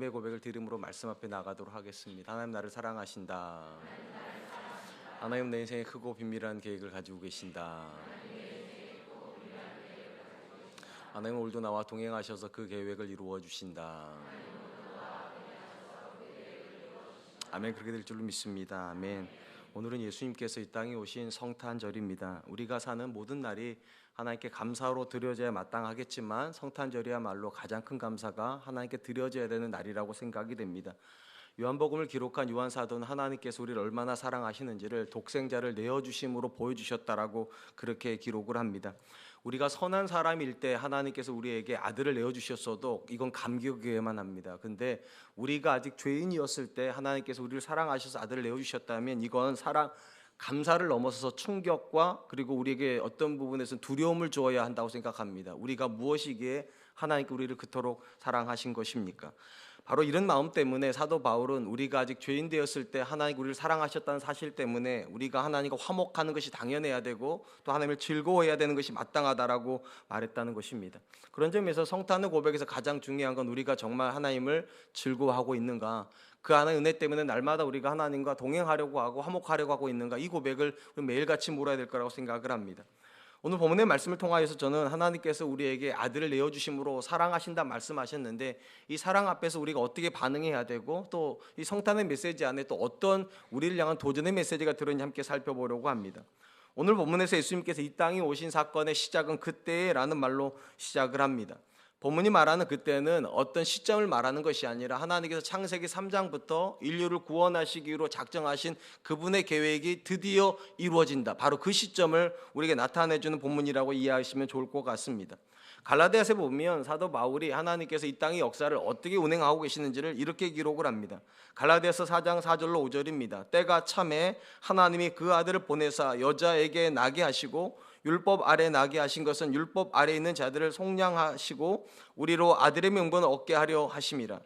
믿음의 고백을 드림으로 말씀 앞에 나가도록 하겠습니다. 하나님 나를 사랑하신다. 하나님 내 인생에 크고 비밀한 계획을 가지고 계신다. 하나님 오늘도 나와 동행하셔서 그 계획을 이루어 주신다. 아멘. 그렇게 될 줄로 믿습니다. 아멘. 오늘은 예수님께서 이 땅에 오신 성탄절입니다. 우리가 사는 모든 날이 하나님께 감사로 드려져야 마땅하겠지만 성탄절이야말로 가장 큰 감사가 하나님께 드려져야 되는 날이라고 생각이 됩니다. 요한복음을 기록한 요한 사도는 하나님께서 우리를 얼마나 사랑하시는지를 독생자를 내어주심으로 보여주셨다라고 그렇게 기록을 합니다. 우리가 선한 사람일 때 하나님께서 우리에게 아들을 내어주셨어도 이건 감격이어야만 합니다. 근데 우리가 아직 죄인이었을 때 하나님께서 우리를 사랑하셔서 아들을 내어주셨다면 이건 감사를 넘어서서 충격과 그리고 우리에게 어떤 부분에서는 두려움을 주어야 한다고 생각합니다. 우리가 무엇이기에 하나님께 우리를 그토록 사랑하신 것입니까? 바로 이런 마음 때문에 사도 바울은 우리가 아직 죄인 되었을 때 하나님 우리를 사랑하셨다는 사실 때문에 우리가 하나님과 화목하는 것이 당연해야 되고 또 하나님을 즐거워해야 되는 것이 마땅하다라고 말했다는 것입니다. 그런 점에서 성탄의 고백에서 가장 중요한 건 우리가 정말 하나님을 즐거워하고 있는가, 그 하나의 은혜 때문에 날마다 우리가 하나님과 동행하려고 하고 화목하려고 하고 있는가, 이 고백을 매일같이 물어야 될 거라고 생각을 합니다. 오늘 본문의 말씀을 통하여서 저는 하나님께서 우리에게 아들을 내어주심으로 사랑하신다 말씀하셨는데 이 사랑 앞에서 우리가 어떻게 반응해야 되고 또 이 성탄의 메시지 안에 또 어떤 우리를 향한 도전의 메시지가 들어있는지 함께 살펴보려고 합니다. 오늘 본문에서 예수님께서 이 땅에 오신 사건의 시작은 그때라는 말로 시작을 합니다. 본문이 말하는 그때는 어떤 시점을 말하는 것이 아니라 하나님께서 창세기 3장부터 인류를 구원하시기로 작정하신 그분의 계획이 드디어 이루어진다. 바로 그 시점을 우리에게 나타내주는 본문이라고 이해하시면 좋을 것 같습니다. 갈라디아서에 보면 사도 바울이 하나님께서 이 땅의 역사를 어떻게 운행하고 계시는지를 이렇게 기록을 합니다. 갈라디아서 4장 4절로 5절입니다. 때가 참에 하나님이 그 아들을 보내사 여자에게 나게 하시고 율법 아래 나게 하신 것은 율법 아래 있는 자들을 속량하시고 우리로 아들의 명분을 얻게 하려 하심이라.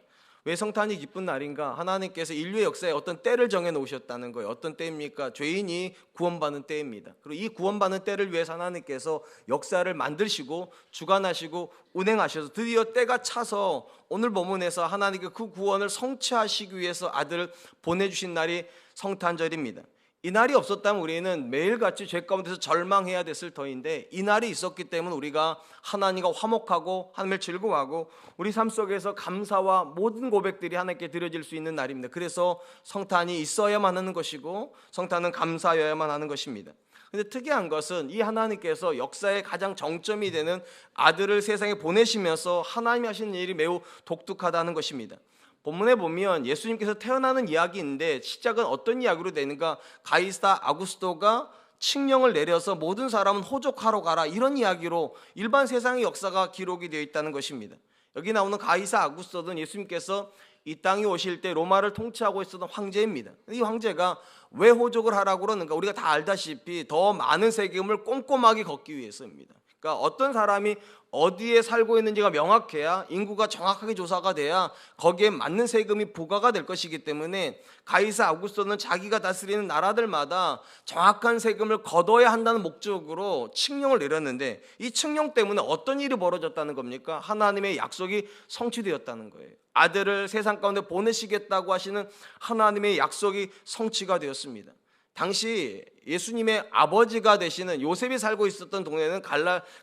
왜 성탄이 기쁜 날인가? 하나님께서 인류의 역사에 어떤 때를 정해 놓으셨다는 거예요. 어떤 때입니까? 죄인이 구원받는 때입니다. 그리고 이 구원받는 때를 위해서 하나님께서 역사를 만드시고 주관하시고 운행하셔서 드디어 때가 차서 오늘 본문에서 하나님께 그 구원을 성취하시기 위해서 아들을 보내주신 날이 성탄절입니다. 이 날이 없었다면 우리는 매일같이 죄 가운데서 절망해야 됐을 터인데 이 날이 있었기 때문에 우리가 하나님과 화목하고 하나님을 즐거워하고 우리 삶 속에서 감사와 모든 고백들이 하나님께 드려질 수 있는 날입니다. 그래서 성탄이 있어야만 하는 것이고 성탄은 감사여야만 하는 것입니다. 그런데 특이한 것은 이 하나님께서 역사의 가장 정점이 되는 아들을 세상에 보내시면서 하나님이 하시는 일이 매우 독특하다는 것입니다. 본문에 보면 예수님께서 태어나는 이야기인데 시작은 어떤 이야기로 되는가? 가이사 아구스토가 칙령을 내려서 모든 사람은 호족하러 가라, 이런 이야기로 일반 세상의 역사가 기록이 되어 있다는 것입니다. 여기 나오는 가이사 아구스토는 예수님께서 이 땅에 오실 때 로마를 통치하고 있었던 황제입니다. 이 황제가 왜 호족을 하라고 그러는가? 우리가 다 알다시피 더 많은 세금을 꼼꼼하게 걷기 위해서입니다. 그러니까 어떤 사람이 어디에 살고 있는지가 명확해야, 인구가 정확하게 조사가 돼야 거기에 맞는 세금이 부과가 될 것이기 때문에 가이사 아구스토는 자기가 다스리는 나라들마다 정확한 세금을 걷어야 한다는 목적으로 칙령을 내렸는데 이 칙령 때문에 어떤 일이 벌어졌다는 겁니까? 하나님의 약속이 성취되었다는 거예요. 아들을 세상 가운데 보내시겠다고 하시는 하나님의 약속이 성취가 되었습니다. 당시 예수님의 아버지가 되시는 요셉이 살고 있었던 동네는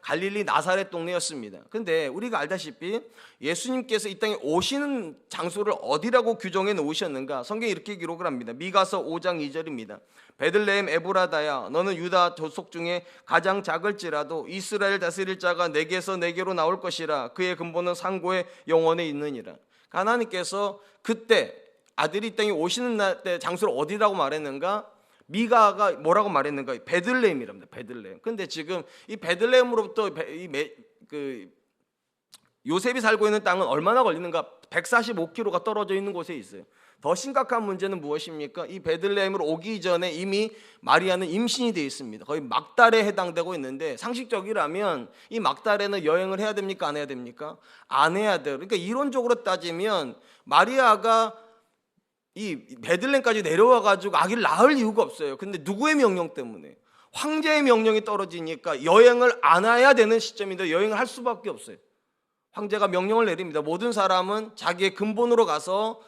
갈릴리 나사렛 동네였습니다. 그런데 우리가 알다시피 예수님께서 이 땅에 오시는 장소를 어디라고 규정해 놓으셨는가? 성경에 이렇게 기록을 합니다. 미가서 5장 2절입니다. 베들레헴 에브라다야, 너는 유다 족속 중에 가장 작을지라도 이스라엘 다스릴 자가 내게서 내게로 나올 것이라. 그의 근본은 상고의 영원에 있느니라. 하나님께서 그때 아들이 이 땅에 오시는 날 때 장소를 어디라고 말했는가? 미가가 뭐라고 말했는가? 베들레헴이랍니다. 베들레헴. 근데 지금 이 베들레헴으로부터 요셉이 살고 있는 땅은 얼마나 걸리는가? 145km가 떨어져 있는 곳에 있어요. 더 심각한 문제는 무엇입니까? 이 베들레헴으로 오기 전에 이미 마리아는 임신이 되어 있습니다. 거의 막달에 해당되고 있는데 상식적이라면 이 막달에는 여행을 해야 됩니까? 안 해야 됩니까? 안 해야 돼요. 그러니까 이론적으로 따지면 마리아가 이 베들레헴까지 내려와 가지고 아기를 낳을 이유가 없어요. 근데 누구의 명령 때문에? 황제의 명령이 떨어지니까 여행을 안 해야 되는 시점인데 여행을 할 수밖에 없어요. 황제가 명령을 내립니다. 모든 사람은 자기의 근본으로 가서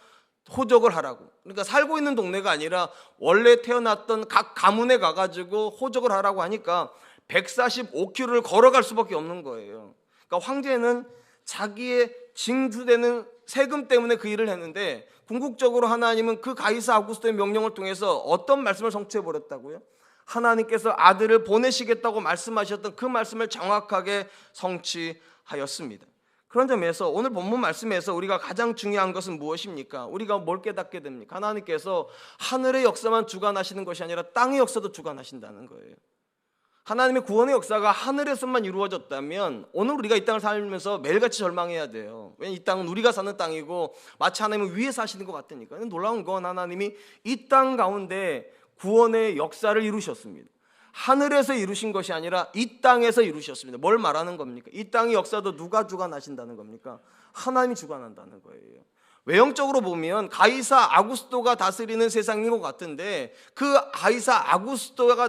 호적을 하라고. 그러니까 살고 있는 동네가 아니라 원래 태어났던 각 가문에 가가지고 호적을 하라고 하니까 145km를 걸어갈 수밖에 없는 거예요. 그러니까 황제는 자기의 징수되는 세금 때문에 그 일을 했는데 궁극적으로 하나님은 그 가이사 아구스토의 명령을 통해서 어떤 말씀을 성취해 버렸다고요? 하나님께서 아들을 보내시겠다고 말씀하셨던 그 말씀을 정확하게 성취하였습니다. 그런 점에서 오늘 본문 말씀에서 우리가 가장 중요한 것은 무엇입니까? 우리가 뭘 깨닫게 됩니까? 하나님께서 하늘의 역사만 주관하시는 것이 아니라 땅의 역사도 주관하신다는 거예요. 하나님의 구원의 역사가 하늘에서만 이루어졌다면 오늘 우리가 이 땅을 살면서 매일같이 절망해야 돼요. 왜냐하면 이 땅은 우리가 사는 땅이고 마치 하나님은 위에 사시는 것 같으니까. 놀라운 건 하나님이 이 땅 가운데 구원의 역사를 이루셨습니다. 하늘에서 이루신 것이 아니라 이 땅에서 이루셨습니다. 뭘 말하는 겁니까? 이 땅의 역사도 누가 주관하신다는 겁니까? 하나님이 주관한다는 거예요. 외형적으로 보면 가이사 아구스토가 다스리는 세상인 것 같은데 그 가이사 아구스토가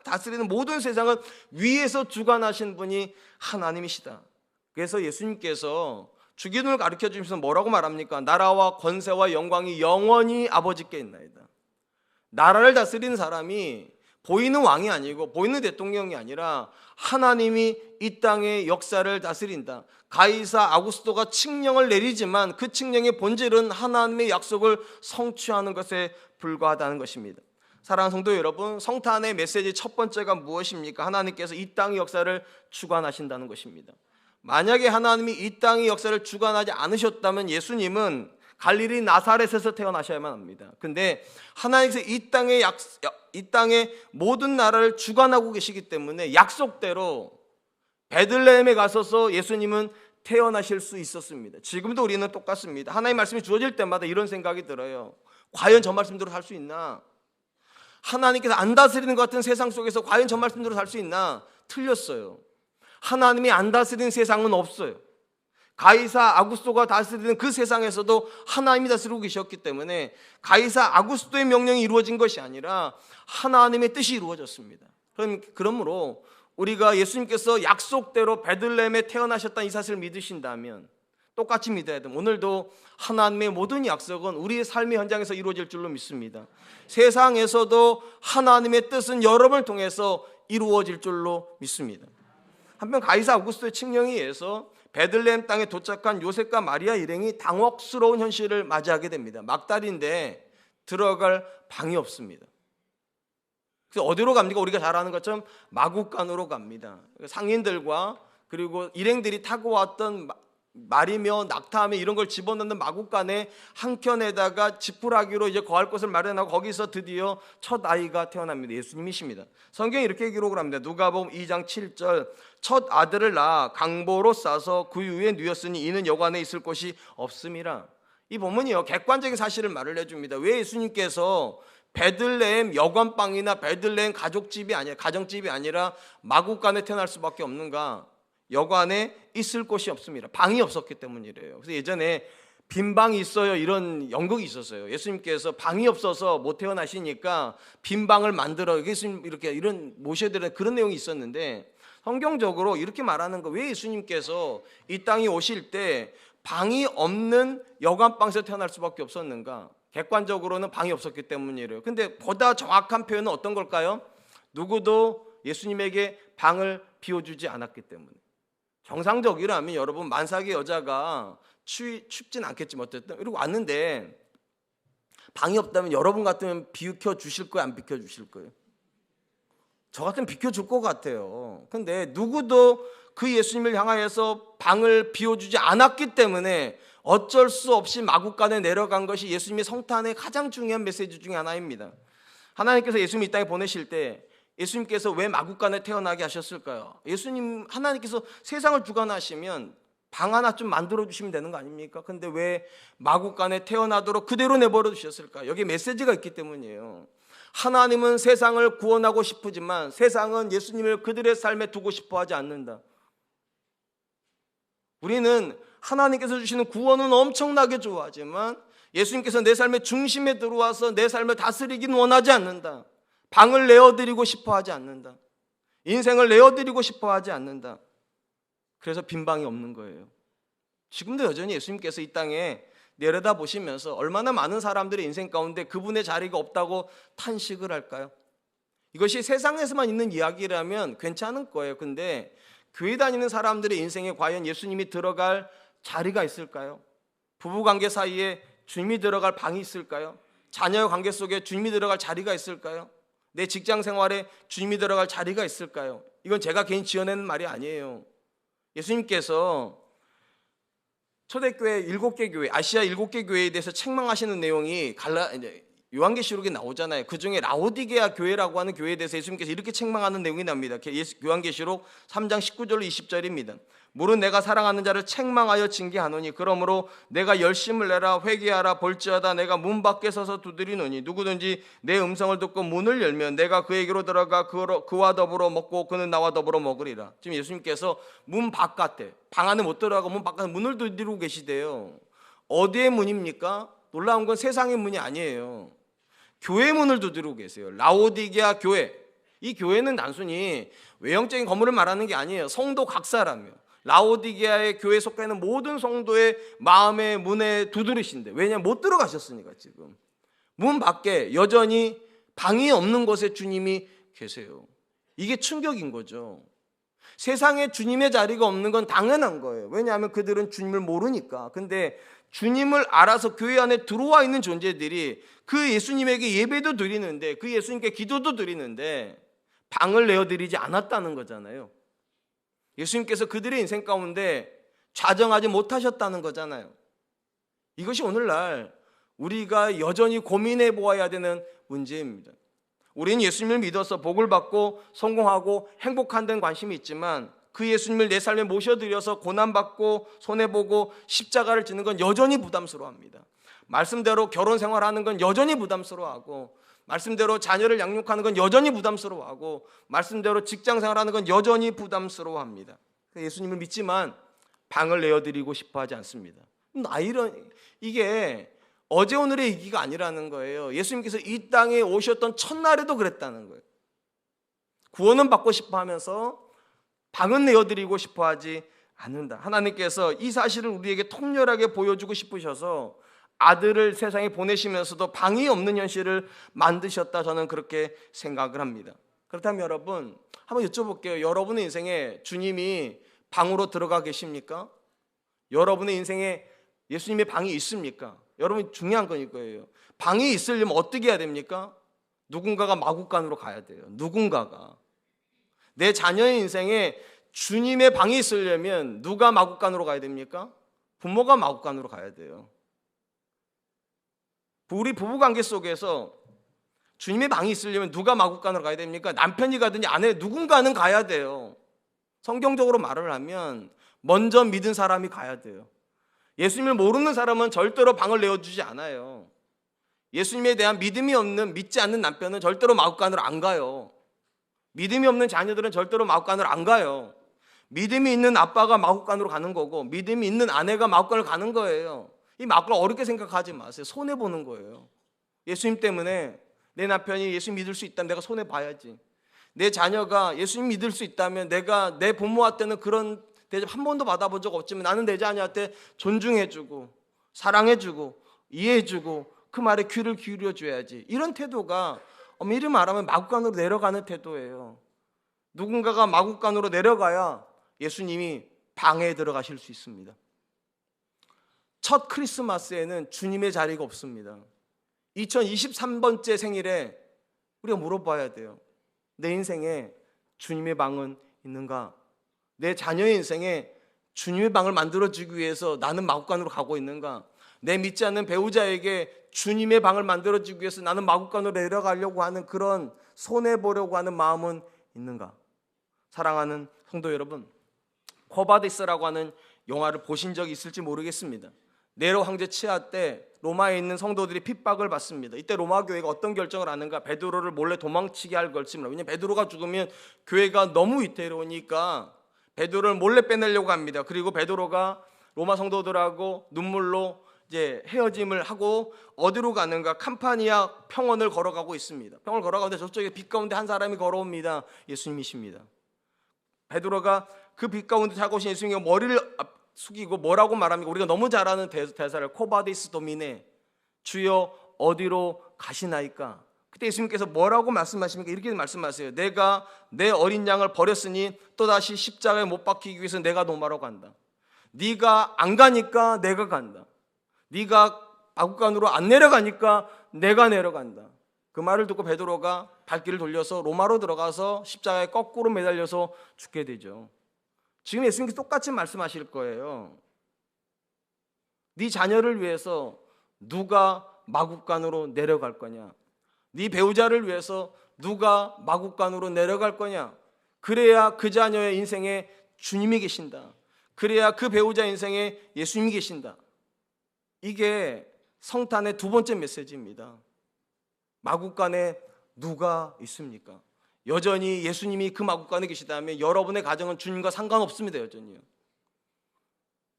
다스리는 모든 세상은 위에서 주관하신 분이 하나님이시다. 그래서 예수님께서 주기도를 가르쳐 주시면서 뭐라고 말합니까? 나라와 권세와 영광이 영원히 아버지께 있나이다. 나라를 다스리는 사람이 보이는 왕이 아니고 보이는 대통령이 아니라 하나님이 이 땅의 역사를 다스린다. 가이사 아구스토가 칙령을 내리지만 그 칙령의 본질은 하나님의 약속을 성취하는 것에 불과하다는 것입니다. 사랑하는 성도 여러분, 성탄의 메시지 첫 번째가 무엇입니까? 하나님께서 이 땅의 역사를 주관하신다는 것입니다. 만약에 하나님이 이 땅의 역사를 주관하지 않으셨다면 예수님은 갈릴리 나사렛에서 태어나셔야만 합니다. 근데 하나님께서 이 땅의 모든 나라를 주관하고 계시기 때문에 약속대로 베들레헴에 가셔서 예수님은 태어나실 수 있었습니다. 지금도 우리는 똑같습니다. 하나님의 말씀이 주어질 때마다 이런 생각이 들어요. 과연 저 말씀대로 살 수 있나? 하나님께서 안 다스리는 것 같은 세상 속에서 과연 저 말씀대로 살 수 있나? 틀렸어요. 하나님이 안 다스리는 세상은 없어요. 가이사 아구스토가 다스리는 그 세상에서도 하나님이 다스리고 계셨기 때문에 가이사 아구스토의 명령이 이루어진 것이 아니라 하나님의 뜻이 이루어졌습니다. 그러므로 우리가 예수님께서 약속대로 베들레헴에 태어나셨다는 이 사실을 믿으신다면 똑같이 믿어야 됩니다. 오늘도 하나님의 모든 약속은 우리의 삶의 현장에서 이루어질 줄로 믿습니다. 세상에서도 하나님의 뜻은 여러분을 통해서 이루어질 줄로 믿습니다. 한편 가이사 아구스토의 칙령에 의해서 베들레헴 땅에 도착한 요셉과 마리아 일행이 당혹스러운 현실을 맞이하게 됩니다. 막달인데 들어갈 방이 없습니다. 그래서 어디로 갑니까? 우리가 잘 아는 것처럼 마구간으로 갑니다. 상인들과 그리고 일행들이 타고 왔던 말이며 낙타하며 이런 걸 집어넣는 마구간에 한 켠에다가 지푸라기로 이제 거할 곳을 마련하고 거기서 드디어 첫 아이가 태어납니다. 예수님이십니다. 성경에 이렇게 기록을 합니다. 누가복음 2장 7절 첫 아들을 낳아 강보로 싸서 그 위에 누였으니 이는 여관에 있을 곳이 없음이라. 이 본문이요 객관적인 사실을 말을 해줍니다. 왜 예수님께서 베들레헴 여관방이나 베들레헴 가정집이 아니라 마구간에 태어날 수밖에 없는가? 여관에 있을 곳이 없습니다. 방이 없었기 때문이래요. 그래서 예전에 빈 방이 있어요 이런 연극이 있었어요. 예수님께서 방이 없어서 못 태어나시니까 빈 방을 만들어 예수님 이렇게 이런 모셔야 되는 그런 내용이 있었는데 성경적으로 이렇게 말하는 거 왜 예수님께서 이 땅에 오실 때 방이 없는 여관방에서 태어날 수밖에 없었는가? 객관적으로는 방이 없었기 때문이래요. 근데 보다 정확한 표현은 어떤 걸까요? 누구도 예수님에게 방을 비워주지 않았기 때문에. 정상적이라면 여러분 만삭의 여자가 춥진 않겠지만 어쨌든 이러고 왔는데 방이 없다면 여러분 같으면 비켜주실 거예요? 안 비켜주실 거예요? 저 같으면 비켜줄 것 같아요. 근데 누구도 그 예수님을 향하여서 방을 비워주지 않았기 때문에 어쩔 수 없이 마구간에 내려간 것이 예수님의 성탄의 가장 중요한 메시지 중에 하나입니다. 하나님께서 예수님 이 땅에 보내실 때 예수님께서 왜 마구간에 태어나게 하셨을까요? 하나님께서 세상을 주관하시면 방 하나 좀 만들어 주시면 되는 거 아닙니까? 근데 왜 마구간에 태어나도록 그대로 내버려 두셨을까요? 여기에 메시지가 있기 때문이에요. 하나님은 세상을 구원하고 싶으지만 세상은 예수님을 그들의 삶에 두고 싶어 하지 않는다. 우리는 하나님께서 주시는 구원은 엄청나게 좋아하지만 예수님께서 내 삶의 중심에 들어와서 내 삶을 다스리긴 원하지 않는다. 방을 내어드리고 싶어 하지 않는다. 인생을 내어드리고 싶어 하지 않는다. 그래서 빈 방이 없는 거예요. 지금도 여전히 예수님께서 이 땅에 내려다보시면서 얼마나 많은 사람들의 인생 가운데 그분의 자리가 없다고 탄식을 할까요? 이것이 세상에서만 있는 이야기라면 괜찮을 거예요. 근데 교회 다니는 사람들의 인생에 과연 예수님이 들어갈 자리가 있을까요? 부부관계 사이에 주님이 들어갈 방이 있을까요? 자녀의 관계 속에 주님이 들어갈 자리가 있을까요? 내 직장 생활에 주님이 들어갈 자리가 있을까요? 이건 제가 개인 지어내는 말이 아니에요. 예수님께서 초대교회 7개 교회, 아시아 7개 교회에 대해서 책망하시는 내용이 요한계시록에 나오잖아요. 그중에 라오디게아 교회라고 하는 교회에 대해서 예수님께서 이렇게 책망하는 내용이 납니다. 요한계시록 3장 19절로 20절입니다. 물은 내가 사랑하는 자를 책망하여 징계하노니 그러므로 내가 열심을 내라 회개하라 볼지어다 내가 문 밖에 서서 두드리노니 누구든지 내 음성을 듣고 문을 열면 내가 그에게로 들어가 그와 더불어 먹고 그는 나와 더불어 먹으리라. 지금 예수님께서 문 바깥에 방 안에 못 들어가고 문 바깥에 문을 두드리고 계시대요. 어디의 문입니까? 놀라운 건 세상의 문이 아니에요. 교회 문을 두드리고 계세요. 라오디게아 교회. 이 교회는 단순히 외형적인 건물을 말하는 게 아니에요. 성도 각 사람이요. 라오디게아의 교회에 속해 있는 모든 성도의 마음의 문에 두드리신대. 왜냐하면 못 들어가셨으니까. 지금 문 밖에 여전히 방이 없는 곳에 주님이 계세요. 이게 충격인 거죠. 세상에 주님의 자리가 없는 건 당연한 거예요. 왜냐하면 그들은 주님을 모르니까. 근데 주님을 알아서 교회 안에 들어와 있는 존재들이 그 예수님에게 예배도 드리는데 그 예수님께 기도도 드리는데 방을 내어드리지 않았다는 거잖아요. 예수님께서 그들의 인생 가운데 좌정하지 못하셨다는 거잖아요. 이것이 오늘날 우리가 여전히 고민해 보아야 되는 문제입니다. 우리는 예수님을 믿어서 복을 받고 성공하고 행복한 데는 관심이 있지만 그 예수님을 내 삶에 모셔드려서 고난받고 손해보고 십자가를 지는 건 여전히 부담스러워합니다. 말씀대로 결혼 생활하는 건 여전히 부담스러워하고 말씀대로 자녀를 양육하는 건 여전히 부담스러워하고 말씀대로 직장 생활하는 건 여전히 부담스러워합니다. 예수님을 믿지만 방을 내어드리고 싶어 하지 않습니다. 이게 어제 오늘의 얘기가 아니라는 거예요. 예수님께서 이 땅에 오셨던 첫날에도 그랬다는 거예요. 구원은 받고 싶어 하면서 방은 내어드리고 싶어 하지 않는다. 하나님께서 이 사실을 우리에게 통렬하게 보여주고 싶으셔서 아들을 세상에 보내시면서도 방이 없는 현실을 만드셨다. 저는 그렇게 생각을 합니다. 그렇다면 여러분 한번 여쭤볼게요. 여러분의 인생에 주님이 방으로 들어가 계십니까? 여러분의 인생에 예수님의 방이 있습니까? 여러분 중요한 건 이거예요. 방이 있으려면 어떻게 해야 됩니까? 누군가가 마구간으로 가야 돼요. 누군가가. 내 자녀의 인생에 주님의 방이 있으려면 누가 마구간으로 가야 됩니까? 부모가 마구간으로 가야 돼요. 우리 부부관계 속에서 주님의 방이 있으려면 누가 마구간으로 가야 됩니까? 남편이 가든지 아내 누군가는 가야 돼요. 성경적으로 말을 하면 먼저 믿은 사람이 가야 돼요. 예수님을 모르는 사람은 절대로 방을 내어주지 않아요. 예수님에 대한 믿지 않는 남편은 절대로 마구간으로 안 가요. 믿음이 없는 자녀들은 절대로 마구간으로 안 가요. 믿음이 있는 아빠가 마구간으로 가는 거고 믿음이 있는 아내가 마구간으로 가는 거예요. 이 마구간을 어렵게 생각하지 마세요. 손해보는 거예요. 예수님 때문에 내 남편이 예수님 믿을 수 있다면 내가 손해봐야지. 내 자녀가 예수님 믿을 수 있다면 내가 내 부모한테는 그런 대접 한 번도 받아본 적 없지만 나는 내 자녀한테 존중해주고 사랑해주고 이해해주고 그 말에 귀를 기울여줘야지. 이런 태도가 엄밀히 말하면 마구간으로 내려가는 태도예요. 누군가가 마구간으로 내려가야 예수님이 방에 들어가실 수 있습니다. 첫 크리스마스에는 주님의 자리가 없습니다. 2023번째 생일에 우리가 물어봐야 돼요. 내 인생에 주님의 방은 있는가? 내 자녀의 인생에 주님의 방을 만들어주기 위해서 나는 마구간으로 가고 있는가? 내 믿지 않는 배우자에게 주님의 방을 만들어주기 위해서 나는 마구간으로 내려가려고 하는 그런 손해보려고 하는 마음은 있는가? 사랑하는 성도 여러분, 코바디스라고 하는 영화를 보신 적이 있을지 모르겠습니다. 네로 황제 치하 때 로마에 있는 성도들이 핍박을 받습니다. 이때 로마 교회가 어떤 결정을 하는가? 베드로를 몰래 도망치게 할 결심을. 왜냐하면 베드로가 죽으면 교회가 너무 위태로우니까 베드로를 몰래 빼내려고 합니다. 그리고 베드로가 로마 성도들하고 눈물로 이제 헤어짐을 하고 어디로 가는가? 캄파니아 평원을 걸어가고 있습니다. 평원을 걸어가는데 저쪽에 빛 가운데 한 사람이 걸어옵니다. 예수님이십니다. 베드로가 그 빛 가운데 타고 오신 예수님의 머리를 숙이고 뭐라고 말합니까? 우리가 너무 잘 아는 대사를 코바디스 도미네, 주여 어디로 가시나이까? 그때 예수님께서 뭐라고 말씀하십니까? 이렇게 말씀하세요. 내가 내 어린 양을 버렸으니 또다시 십자가에 못 박히기 위해서 내가 로마로 간다. 네가 안 가니까 내가 간다. 네가 마국간으로 안 내려가니까 내가 내려간다. 그 말을 듣고 베드로가 발길을 돌려서 로마로 들어가서 십자가에 거꾸로 매달려서 죽게 되죠. 지금 예수님께서 똑같이 말씀하실 거예요. 네 자녀를 위해서 누가 마국간으로 내려갈 거냐? 네 배우자를 위해서 누가 마국간으로 내려갈 거냐? 그래야 그 자녀의 인생에 주님이 계신다. 그래야 그 배우자 인생에 예수님이 계신다. 이게 성탄의 두 번째 메시지입니다. 마국간에 누가 있습니까? 여전히 예수님이 그 마국간에 계시다면 여러분의 가정은 주님과 상관없습니다. 여전히요.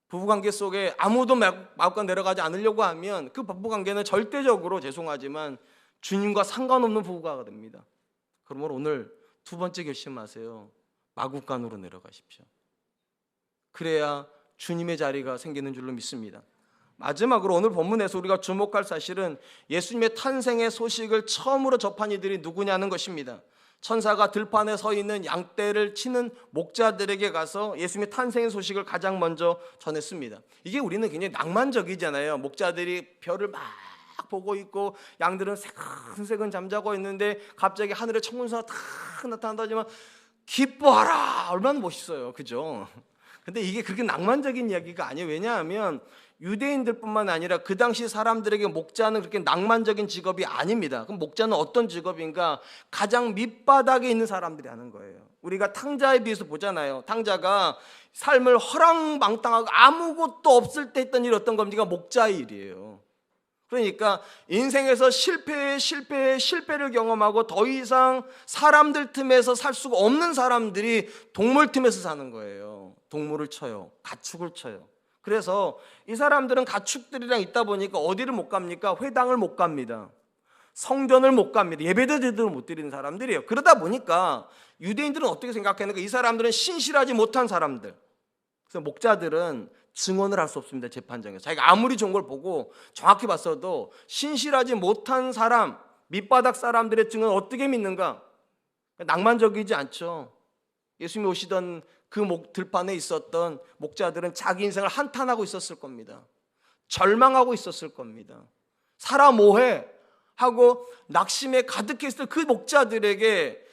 부부관계 속에 아무도 마국간 내려가지 않으려고 하면 그 부부관계는 절대적으로 죄송하지만 주님과 상관없는 부부가 됩니다. 그러므로 오늘 두 번째 결심하세요. 마국간으로 내려가십시오. 그래야 주님의 자리가 생기는 줄로 믿습니다. 마지막으로 오늘 본문에서 우리가 주목할 사실은 예수님의 탄생의 소식을 처음으로 접한 이들이 누구냐는 것입니다. 천사가 들판에 서 있는 양떼를 치는 목자들에게 가서 예수님의 탄생의 소식을 가장 먼저 전했습니다. 이게 우리는 굉장히 낭만적이잖아요. 목자들이 별을 막 보고 있고 양들은 새근새근 잠자고 있는데 갑자기 하늘에 천군사가 탁 나타난다지만 기뻐하라, 얼마나 멋있어요. 그죠? 근데 이게 그렇게 낭만적인 이야기가 아니에요. 왜냐하면 유대인들뿐만 아니라 그 당시 사람들에게 목자는 그렇게 낭만적인 직업이 아닙니다. 그럼 목자는 어떤 직업인가? 가장 밑바닥에 있는 사람들이 하는 거예요. 우리가 탕자에 비해서 보잖아요. 탕자가 삶을 허랑방탕하고 아무것도 없을 때 했던 일이 어떤 겁니까? 목자의 일이에요. 그러니까 인생에서 실패를 경험하고 더 이상 사람들 틈에서 살 수가 없는 사람들이 동물 틈에서 사는 거예요. 동물을 쳐요. 가축을 쳐요. 그래서 이 사람들은 가축들이랑 있다 보니까 어디를 못 갑니까? 회당을 못 갑니다. 성전을 못 갑니다. 예배도 제대로 못 드리는 사람들이에요. 그러다 보니까 유대인들은 어떻게 생각했는가? 이 사람들은 신실하지 못한 사람들. 그래서 목자들은 증언을 할 수 없습니다. 재판장에서. 자기가 아무리 좋은 걸 보고 정확히 봤어도 신실하지 못한 사람, 밑바닥 사람들의 증언을 어떻게 믿는가? 낭만적이지 않죠. 예수님이 오시던 그 들판에 있었던 목자들은 자기 인생을 한탄하고 있었을 겁니다. 절망하고 있었을 겁니다. 살아 뭐해? 하고 낙심에 가득했을 그 목자들에게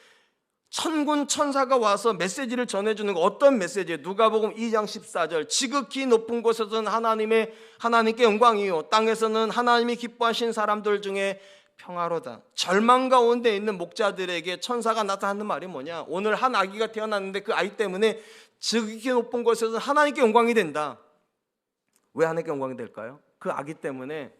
천군 천사가 와서 메시지를 전해주는 거, 어떤 메시지예요? 누가복음 2장 14절, 지극히 높은 곳에서는 하나님께 영광이요 땅에서는 하나님이 기뻐하신 사람들 중에 평화로다. 절망 가운데 있는 목자들에게 천사가 나타나는 말이 뭐냐? 오늘 한 아기가 태어났는데 그 아이 때문에 지극히 높은 곳에서는 하나님께 영광이 된다. 왜 하나님께 영광이 될까요? 그 아기 때문에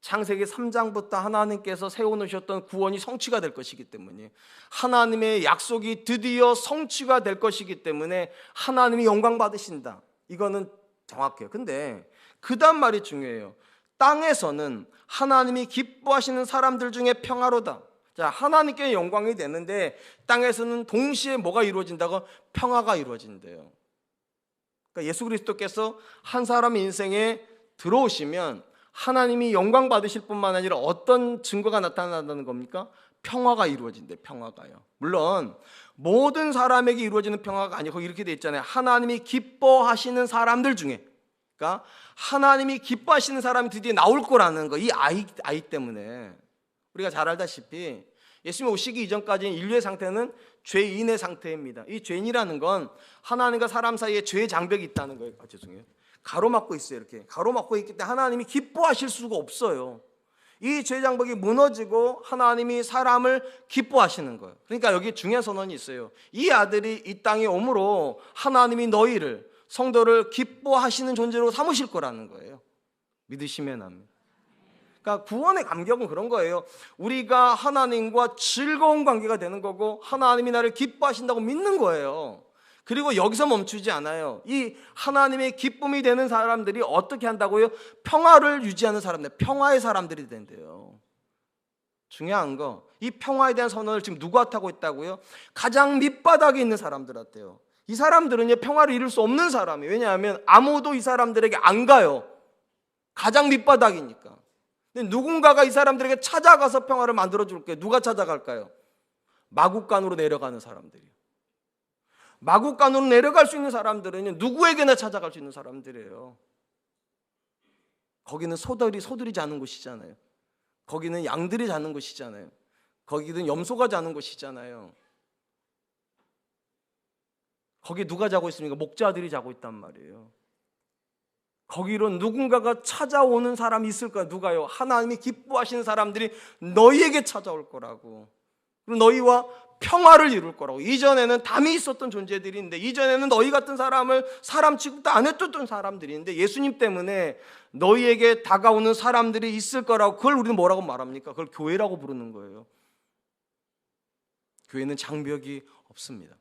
창세기 3장부터 하나님께서 세워놓으셨던 구원이 성취가 될 것이기 때문에, 하나님의 약속이 드디어 성취가 될 것이기 때문에 하나님이 영광 받으신다. 이거는 정확해요. 근데 그 다음 말이 중요해요. 땅에서는 하나님이 기뻐하시는 사람들 중에 평화로다. 자, 하나님께 영광이 되는데 땅에서는 동시에 뭐가 이루어진다고? 평화가 이루어진대요. 그러니까 예수 그리스도께서 한 사람 인생에 들어오시면 하나님이 영광 받으실 뿐만 아니라 어떤 증거가 나타난다는 겁니까? 평화가 이루어진대. 평화가요. 물론 모든 사람에게 이루어지는 평화가 아니고 이렇게 돼 있잖아요. 하나님이 기뻐하시는 사람들 중에, 그러니까 하나님이 기뻐하시는 사람이 드디어 나올 거라는 거. 이 아이 때문에 우리가 잘 알다시피 예수님 오시기 이전까지는 인류의 상태는 죄인의 상태입니다. 이 죄인이라는 건 하나님과 사람 사이에 죄의 장벽이 있다는 거예요. 죄송해요. 가로막고 있어요. 이렇게 가로막고 있기 때문에 하나님이 기뻐하실 수가 없어요. 이 죄 장벽이 무너지고 하나님이 사람을 기뻐하시는 거예요. 그러니까 여기 중요한 선언이 있어요. 이 아들이 이 땅에 오므로 하나님이 너희를, 성도를 기뻐하시는 존재로 삼으실 거라는 거예요. 믿으시면 합니다. 그러니까 구원의 감격은 그런 거예요. 우리가 하나님과 즐거운 관계가 되는 거고 하나님이 나를 기뻐하신다고 믿는 거예요. 그리고 여기서 멈추지 않아요. 이 하나님의 기쁨이 되는 사람들이 어떻게 한다고요? 평화를 유지하는 사람들, 평화의 사람들이 된대요. 중요한 거, 이 평화에 대한 선언을 지금 누구한테 하고 있다고요? 가장 밑바닥에 있는 사람들한테요. 이 사람들은요, 평화를 이룰 수 없는 사람이에요. 왜냐하면 아무도 이 사람들에게 안 가요. 가장 밑바닥이니까. 근데 누군가가 이 사람들에게 찾아가서 평화를 만들어줄게요. 누가 찾아갈까요? 마국간으로 내려가는 사람들이요. 마국간으로 내려갈 수 있는 사람들은 누구에게나 찾아갈 수 있는 사람들이에요. 거기는 소들이 자는 곳이잖아요. 거기는 양들이 자는 곳이잖아요. 거기는 염소가 자는 곳이잖아요. 거기 누가 자고 있습니까? 목자들이 자고 있단 말이에요. 거기로 누군가가 찾아오는 사람이 있을 거야. 누가요? 하나님이 기뻐하시는 사람들이 너희에게 찾아올 거라고. 그리고 너희와 평화를 이룰 거라고. 이전에는 담이 있었던 존재들인데, 이전에는 너희 같은 사람을 사람 취급도 안 했던 사람들인데, 예수님 때문에 너희에게 다가오는 사람들이 있을 거라고. 그걸 우리는 뭐라고 말합니까? 그걸 교회라고 부르는 거예요. 교회는 장벽이 없습니다.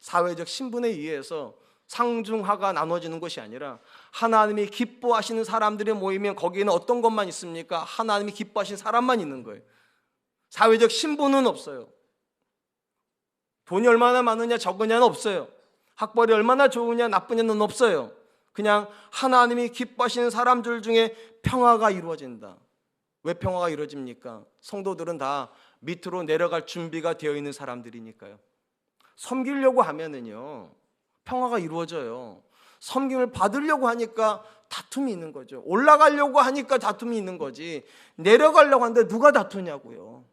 사회적 신분에 의해서 상중하가 나눠지는 것이 아니라 하나님이 기뻐하시는 사람들이 모이면 거기에는 어떤 것만 있습니까? 하나님이 기뻐하시는 사람만 있는 거예요. 사회적 신분은 없어요. 돈이 얼마나 많으냐 적으냐는 없어요. 학벌이 얼마나 좋으냐 나쁘냐는 없어요. 그냥 하나님이 기뻐하시는 사람들 중에 평화가 이루어진다. 왜 평화가 이루어집니까? 성도들은 다 밑으로 내려갈 준비가 되어 있는 사람들이니까요. 섬기려고 하면은요, 평화가 이루어져요. 섬김을 받으려고 하니까 다툼이 있는 거죠. 올라가려고 하니까 다툼이 있는 거지. 내려가려고 하는데 누가 다투냐고요.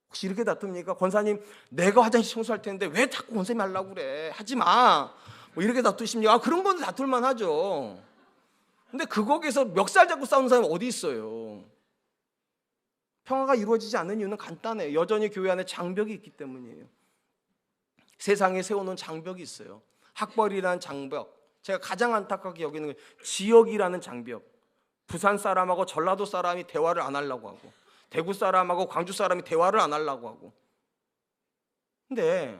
혹시 이렇게 다툽니까? 권사님, 내가 화장실 청소할 텐데 왜 자꾸 권사님 하려고 그래? 하지 마. 뭐 이렇게 다투십니까? 그런 건 다툴만 하죠. 근데 거기서 멱살 잡고 싸우는 사람이 어디 있어요? 평화가 이루어지지 않는 이유는 간단해요. 여전히 교회 안에 장벽이 있기 때문이에요. 세상에 세워놓은 장벽이 있어요. 학벌이라는 장벽, 제가 가장 안타깝게 여기는 지역이라는 장벽. 부산 사람하고 전라도 사람이 대화를 안 하려고 하고, 대구 사람하고 광주 사람이 대화를 안 하려고 하고. 근데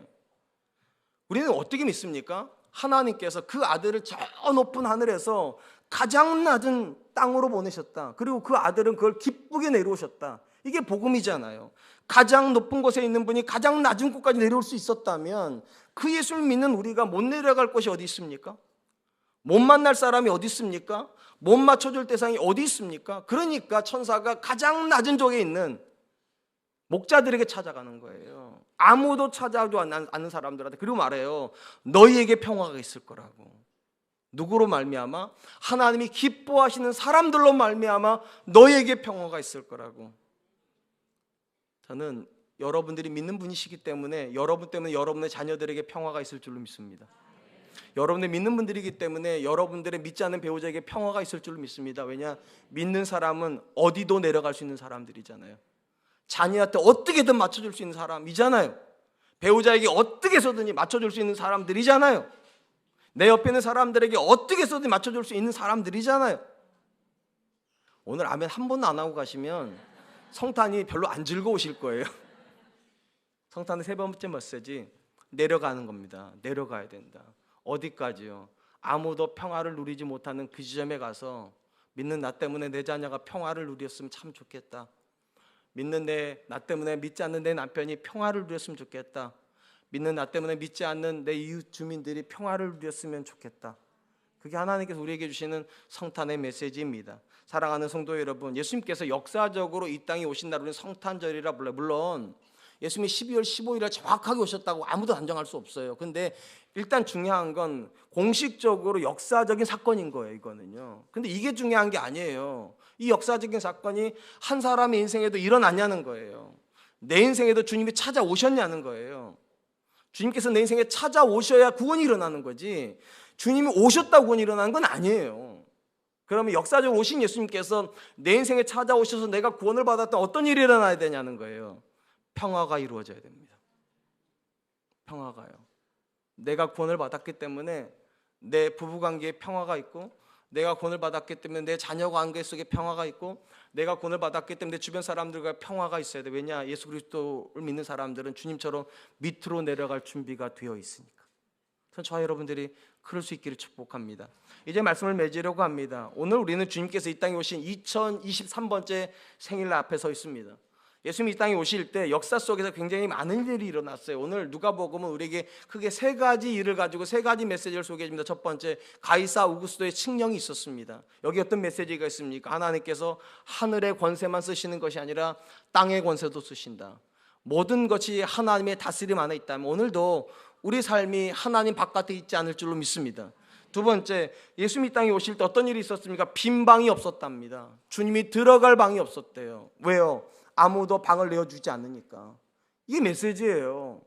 우리는 어떻게 믿습니까? 하나님께서 그 아들을 저 높은 하늘에서 가장 낮은 땅으로 보내셨다. 그리고 그 아들은 그걸 기쁘게 내려오셨다. 이게 복음이잖아요. 가장 높은 곳에 있는 분이 가장 낮은 곳까지 내려올 수 있었다면 그 예수를 믿는 우리가 못 내려갈 곳이 어디 있습니까? 못 만날 사람이 어디 있습니까? 못 맞춰줄 대상이 어디 있습니까? 그러니까 천사가 가장 낮은 쪽에 있는 목자들에게 찾아가는 거예요. 아무도 찾아오지 않는 사람들한테. 그리고 말해요. 너희에게 평화가 있을 거라고. 누구로 말미암아? 하나님이 기뻐하시는 사람들로 말미암아 너희에게 평화가 있을 거라고. 저는 여러분들이 믿는 분이시기 때문에 여러분 때문에 여러분의 자녀들에게 평화가 있을 줄로 믿습니다. 여러분들 믿는 분들이기 때문에 여러분들의 믿지 않는 배우자에게 평화가 있을 줄로 믿습니다. 왜냐? 믿는 사람은 어디도 내려갈 수 있는 사람들이잖아요. 자녀한테 어떻게든 맞춰줄 수 있는 사람이잖아요. 배우자에게 어떻게 해서든지 맞춰줄 수 있는 사람들이잖아요. 내 옆에 있는 사람들에게 어떻게 해서든 맞춰줄 수 있는 사람들이잖아요. 오늘 아멘 한 번도 안 하고 가시면 성탄이 별로 안 즐거우실 거예요. 성탄의 세 번째 메시지, 내려가는 겁니다. 내려가야 된다. 어디까지요? 아무도 평화를 누리지 못하는 그 지점에 가서 믿는 나 때문에 내 자녀가 평화를 누렸으면 참 좋겠다. 믿는 나 때문에 믿지 않는 내 남편이 평화를 누렸으면 좋겠다. 믿는 나 때문에 믿지 않는 내 이웃 주민들이 평화를 누렸으면 좋겠다. 그게 하나님께서 우리에게 주시는 성탄의 메시지입니다. 사랑하는 성도 여러분, 예수님께서 역사적으로 이 땅에 오신 날은 성탄절이라 불러요. 물론 예수님이 12월 15일에 정확하게 오셨다고 아무도 단정할 수 없어요. 근데 일단 중요한 건 공식적으로 역사적인 사건인 거예요. 이거는요. 근데 이게 중요한 게 아니에요. 이 역사적인 사건이 한 사람의 인생에도 일어났냐는 거예요. 내 인생에도 주님이 찾아오셨냐는 거예요. 주님께서 내 인생에 찾아오셔야 구원이 일어나는 거지, 주님이 오셨다고 구원이 일어나는 건 아니에요. 그러면 역사적으로 오신 예수님께서 내 인생에 찾아오셔서 내가 구원을 받았던 어떤 일이 일어나야 되냐는 거예요. 평화가 이루어져야 됩니다. 평화가요. 내가 구원을 받았기 때문에 내 부부관계에 평화가 있고, 내가 구원을 받았기 때문에 내 자녀 관계 속에 평화가 있고, 내가 구원을 받았기 때문에 내 주변 사람들과 평화가 있어야 돼. 왜냐? 예수 그리스도를 믿는 사람들은 주님처럼 밑으로 내려갈 준비가 되어 있으니까. 저와 여러분들이 그럴 수 있기를 축복합니다. 이제 말씀을 맺으려고 합니다. 오늘 우리는 주님께서 이 땅에 오신 2023번째 생일 앞에 서 있습니다. 예수님이 이 땅에 오실 때 역사 속에서 굉장히 많은 일이 일어났어요. 오늘 누가복음은 우리에게 크게 세 가지 일을 가지고 세 가지 메시지를 소개해 줍니다. 첫 번째, 가이사 오구스도의 칙령이 있었습니다. 여기 어떤 메시지가 있습니까? 하나님께서 하늘의 권세만 쓰시는 것이 아니라 땅의 권세도 쓰신다. 모든 것이 하나님의 다스림 안에 있다면 오늘도 우리 삶이 하나님 바깥에 있지 않을 줄로 믿습니다. 두 번째, 예수님이 땅에 오실 때 어떤 일이 있었습니까? 빈 방이 없었답니다. 주님이 들어갈 방이 없었대요. 왜요? 아무도 방을 내어주지 않으니까. 이게 메시지예요.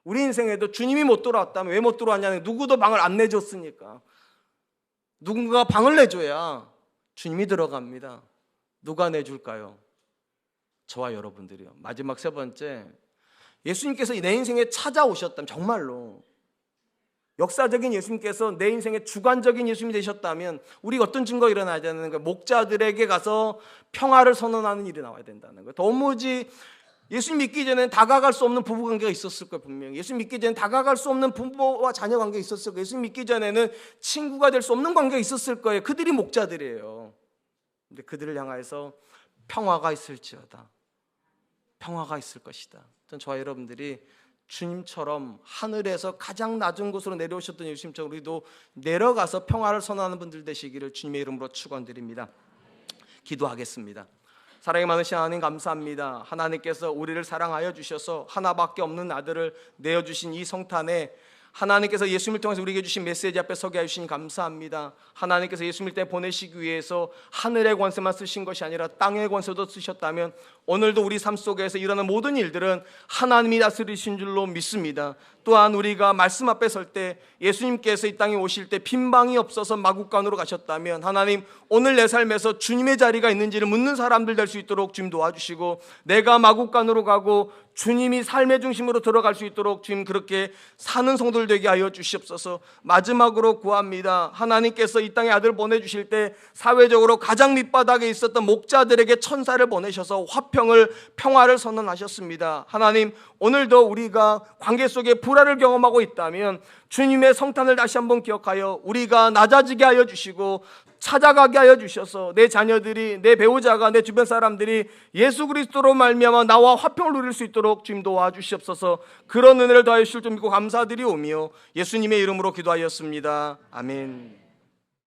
우리 인생에도 주님이 못 들어왔다면 왜 못 들어왔냐면 누구도 방을 안 내줬으니까. 누군가가 방을 내줘야 주님이 들어갑니다. 누가 내줄까요? 저와 여러분들이요. 마지막 세 번째, 예수님께서 내 인생에 찾아오셨다면, 정말로 역사적인 예수님께서 내 인생의 주관적인 예수님이 되셨다면 우리가 어떤 증거가 일어나야 되는 거예요? 목자들에게 가서 평화를 선언하는 일이 나와야 된다는 거예요. 도무지 예수님 믿기 전에는 다가갈 수 없는 부부관계가 있었을 거예요. 분명히 예수님 믿기 전에는 다가갈 수 없는 부모와 자녀 관계가 있었을 거예요. 예수님 믿기 전에는 친구가 될 수 없는 관계가 있었을 거예요. 그들이 목자들이에요. 근데 그들을 향해서 평화가 있을지어다, 평화가 있을 것이다. 전 저와 여러분들이 주님처럼 하늘에서 가장 낮은 곳으로 내려오셨던 예수님처럼 우리도 내려가서 평화를 선언하는 분들 되시기를 주님의 이름으로 축원드립니다. 기도하겠습니다. 사랑이 많으신 하나님, 감사합니다. 하나님께서 우리를 사랑하여 주셔서 하나밖에 없는 아들을 내어주신 이 성탄에 하나님께서 예수님을 통해서 우리에게 주신 메시지 앞에 서게 해주시니 감사합니다. 하나님께서 예수님을 때 보내시기 위해서 하늘의 권세만 쓰신 것이 아니라 땅의 권세도 쓰셨다면 오늘도 우리 삶 속에서 일어나는 모든 일들은 하나님이 다스리신 줄로 믿습니다. 또한 우리가 말씀 앞에 설 때 예수님께서 이 땅에 오실 때 빈방이 없어서 마국간으로 가셨다면 하나님, 오늘 내 삶에서 주님의 자리가 있는지를 묻는 사람들 될 수 있도록 주님 도와주시고, 내가 마국간으로 가고 주님이 삶의 중심으로 들어갈 수 있도록 주님 그렇게 사는 성도들 되게 하여 주시옵소서. 마지막으로 구합니다. 하나님께서 이 땅에 아들 보내주실 때 사회적으로 가장 밑바닥에 있었던 목자들에게 천사를 보내셔서 화평을, 평화를 선언하셨습니다. 하나님, 오늘도 우리가 관계 속에 불화를 경험하고 있다면 주님의 성탄을 다시 한번 기억하여 우리가 낮아지게 하여 주시고 찾아가게 하여 주셔서 내 자녀들이, 내 배우자가, 내 주변 사람들이 예수 그리스도로 말미암아 나와 화평을 누릴 수 있도록 주님 도와주시옵소서. 그런 은혜를 더하여 주실 줄 믿고 감사드리오며 예수님의 이름으로 기도하였습니다. 아멘.